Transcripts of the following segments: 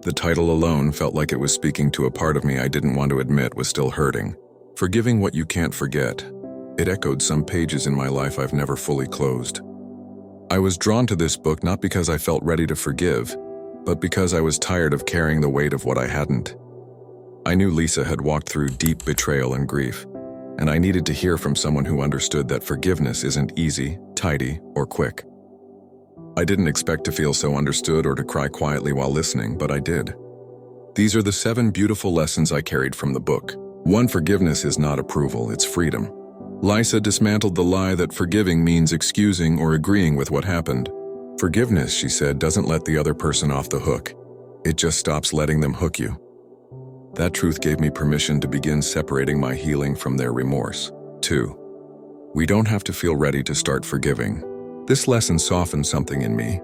The title alone felt like it was speaking to a part of me I didn't want to admit was still hurting. Forgiving what you can't forget. It echoed some pages in my life I've never fully closed. I was drawn to this book not because I felt ready to forgive, but because I was tired of carrying the weight of what I hadn't. I knew Lysa had walked through deep betrayal and grief, and I needed to hear from someone who understood that forgiveness isn't easy, tidy, or quick. I didn't expect to feel so understood or to cry quietly while listening, but I did. These are the 7 beautiful lessons I carried from the book. 1. Forgiveness is not approval, it's freedom. Lysa dismantled the lie that forgiving means excusing or agreeing with what happened. Forgiveness, she said, doesn't let the other person off the hook. It just stops letting them hook you. That truth gave me permission to begin separating my healing from their remorse. 2. We don't have to feel ready to start forgiving. This lesson softened something in me.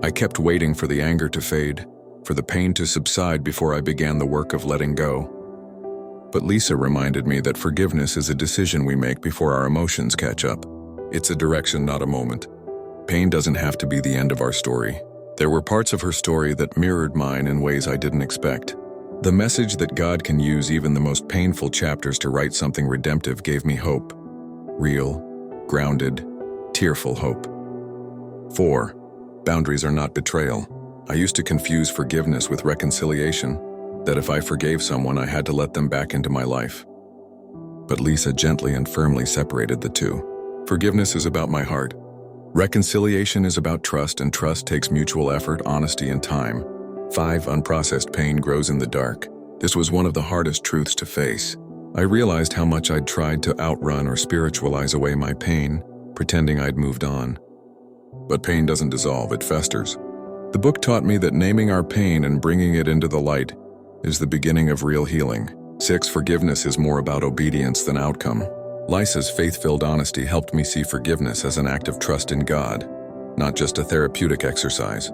I kept waiting for the anger to fade, for the pain to subside before I began the work of letting go. But Lysa reminded me that forgiveness is a decision we make before our emotions catch up. It's a direction, not a moment. Pain doesn't have to be the end of our story. There were parts of her story that mirrored mine in ways I didn't expect. The message that God can use even the most painful chapters to write something redemptive gave me hope. Real, grounded, tearful hope. 4. Boundaries are not betrayal. I used to confuse forgiveness with reconciliation, that if I forgave someone, I had to let them back into my life. But Lysa gently and firmly separated the two. Forgiveness is about my heart. Reconciliation is about trust, and trust takes mutual effort, honesty, and time. 5. Unprocessed pain grows in the dark. This was one of the hardest truths to face. I realized how much I'd tried to outrun or spiritualize away my pain, pretending I'd moved on. But pain doesn't dissolve, it festers. The book taught me that naming our pain and bringing it into the light is the beginning of real healing. 6. Forgiveness is more about obedience than outcome. Lysa's faith-filled honesty helped me see forgiveness as an act of trust in God, not just a therapeutic exercise.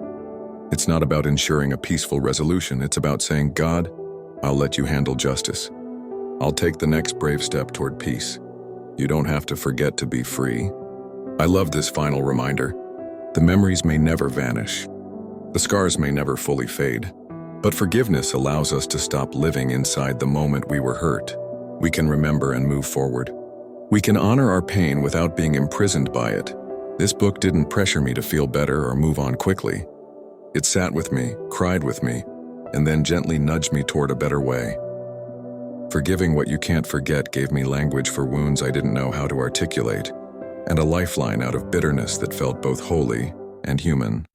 It's not about ensuring a peaceful resolution, it's about saying, God, I'll let you handle justice. I'll take the next brave step toward peace. You don't have to forget to be free. I love this final reminder. The memories may never vanish. The scars may never fully fade. But forgiveness allows us to stop living inside the moment we were hurt. We can remember and move forward. We can honor our pain without being imprisoned by it. This book didn't pressure me to feel better or move on quickly. It sat with me, cried with me, and then gently nudged me toward a better way. Forgiving what you can't forget gave me language for wounds I didn't know how to articulate, and a lifeline out of bitterness that felt both holy and human.